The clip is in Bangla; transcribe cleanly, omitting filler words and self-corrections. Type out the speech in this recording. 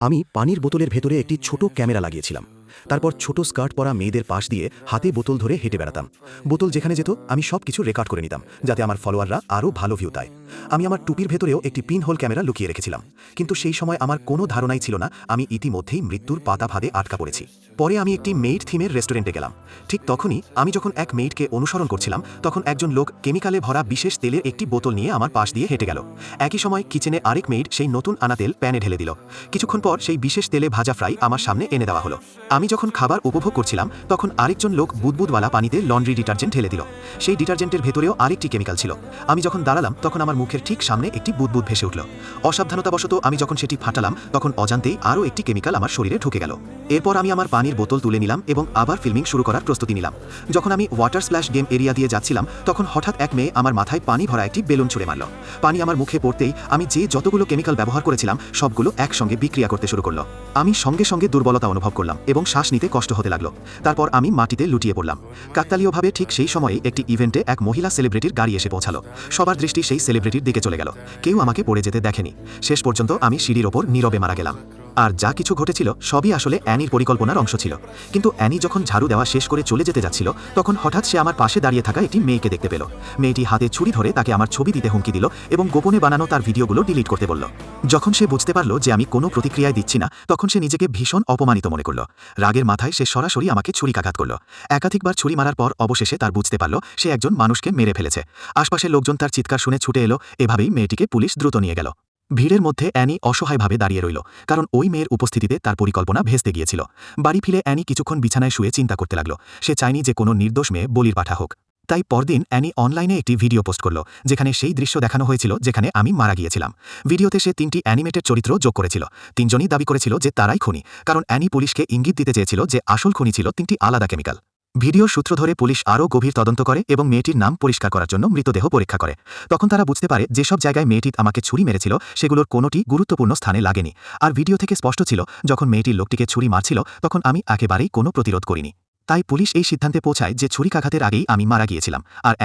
আমি পানির বোতলের ভেতরে একটি ছোট ক্যামেরা লাগিয়েছিলাম। তারপর ছোট স্কার্ট পরা মেয়েদের পাশ দিয়ে হাতে বোতল ধরে হেঁটে বেড়াতাম। বোতল যেখানে যেত আমি সব কিছু রেকর্ড করে নিতাম, যাতে আমার ফলোয়াররা আরও ভালো ভিউ পায়। আমি আমার টুপির ভেতরেও একটি পিন হোল ক্যামেরা লুকিয়ে রেখেছিলাম, কিন্তু সেই সময় আমার কোনো ধারণাই ছিল না আমি ইতিমধ্যেই মৃত্যুর পাতা ফাঁদে আটকা পড়েছি। পরে আমি একটি মেইড থিমের রেস্টুরেন্টে গেলাম। ঠিক তখনই আমি যখন এক মেইডকে অনুসরণ করছিলাম, তখন একজন লোক কেমিক্যালে ভরা বিশেষ তেলের একটি বোতল নিয়ে আমার পাশ দিয়ে হেঁটে গেল। একই সময় কিচেনে আরেক মেইড সেই নতুন আনা তেল প্যানে ঢেলে দিল। কিছুক্ষণ পর সেই বিশেষ তেলে ভাজা ফ্রাই আমার সামনে এনে দেওয়া হলো। আমি যখন খাবার উপভোগ করছিলাম, তখন আরেকজন লোক বুদবুদওয়ালা পানিতে লন্ড্রি ডিটারজেন্ট ঢেলে দিল। সেই ডিটারজেন্টের ভেতরেও আরেকটি কেমিক্যাল ছিল। আমি যখন দাঁড়ালাম, তখন আমার মুখের ঠিক সামনে একটি বুদবুদ ভেসে উঠল। অসাবধানতাবশত আমি যখন সেটি ফাটালাম, তখন অজান্তেই আরও একটি কেমিক্যাল আমার শরীরে ঢুকে গেল। এরপর আমি আমার পানির বোতল তুলে নিলাম এবং আবার ফিল্মিং শুরু করার প্রস্তুতি নিলাম। যখন আমি ওয়াটার স্প্ল্যাশ গেম এরিয়া দিয়ে যাচ্ছিলাম, তখন হঠাৎ এক মেয়ে আমার মাথায় পানি ভরা একটি বেলুন ছুঁড়ে মারল। পানি আমার মুখে পড়তেই আমি যে যতগুলো কেমিক্যাল ব্যবহার করেছিলাম, সবগুলো একসঙ্গে বিক্রিয়া করতে শুরু করলো। আমি সঙ্গে সঙ্গে দুর্বলতা অনুভব করলাম এবং শ্বাস নিতে কষ্ট হতে লাগলো। তারপর আমি মাটিতে লুটিয়ে পড়লাম। কাকতালীয়ভাবে ঠিক সেই সময়েই একটি ইভেন্টে এক মহিলা সেলিব্রিটির গাড়ি এসে পৌঁছালো। সবার দৃষ্টি সেই সেলিব্রিটির দিকে চলে গেল। কেউ আমাকে পড়ে যেতে দেখেনি। শেষ পর্যন্ত আমি সিঁড়ির ওপর নীরবে মারা গেলাম। আর যা কিছু ঘটেছিল সবই আসলে অ্যানির পরিকল্পনার অংশ ছিল। কিন্তু অ্যানি যখন ঝাড়ু দেওয়া শেষ করে চলে যেতে যাচ্ছিল, তখন হঠাৎ সে আমার পাশে দাঁড়িয়ে থাকা একটি মেয়েকে দেখতে পেল। মেয়েটি হাতে ছুরি ধরে তাকে আমার ছবি দিতে হুমকি দিল এবং গোপনে বানানো তার ভিডিওগুলো ডিলিট করতে বলল। যখন সে বুঝতে পারল যে আমি কোনো প্রতিক্রিয়ায় দিচ্ছি না, তখন সে নিজেকে ভীষণ অপমানিত মনে করল। রাগের মাথায় সে সরাসরি আমাকে ছুরিকাঘাত করল। একাধিকবার ছুরি মারার পর অবশেষে তার বুঝতে পারল সে একজন মানুষকে মেরে ফেলেছে। আশপাশের লোকজন তার চিৎকার শুনে ছুটে এলো। এভাবেই মেয়েটিকে পুলিশ দ্রুত নিয়ে গেল। ভিড়ের মধ্যে অ্যানি অসহায়ভাবে দাঁড়িয়ে রইল, কারণ ওই মেয়ের উপস্থিতিতে তার পরিকল্পনা ভেস্তে গিয়েছিল। বাড়ি ফিরে অ্যানি কিছুক্ষণ বিছানায় শুয়ে চিন্তা করতে লাগল। সে চায়নি যে কোনো নির্দোষ মেয়ে বলির পাঠা হোক। তাই পরদিন অ্যানি অনলাইনে একটি ভিডিও পোস্ট করল, যেখানে সেই দৃশ্য দেখানো হয়েছিল যেখানে আমি মারা গিয়েছিলাম। ভিডিওতে সে 3টি অ্যানিমেটেড চরিত্র যোগ করেছিল। 3জনই দাবি করেছিল যে তারাই খুনি, কারণ অ্যানি পুলিশকে ইঙ্গিত দিতে চেয়েছিল যে আসল খুনি ছিল 3টি আলাদা কেমিক্যাল। ভিডিওর সূত্র ধরে পুলিশ আরও গভীর তদন্ত করে এবং মেয়েটির নাম পরিষ্কার করার জন্য মৃতদেহ পরীক্ষা করে। তখন তারা বুঝতে পারে যেসব জায়গায় মেয়েটি আমাকে ছুরি মেরেছিল, সেগুলোর কোনোটি গুরুত্বপূর্ণ স্থানে লাগেনি। আর ভিডিও থেকে স্পষ্ট ছিল, যখন মেয়েটির লোকটিকে ছুরি মারছিল, তখন আমি একেবারেই কোনো প্রতিরোধ করিনি। তাই পুলিশ এই সিদ্ধান্তে পৌঁছায় যে ছুরিকাঘাতের আগেই আমি মারা গিয়েছিলাম। আর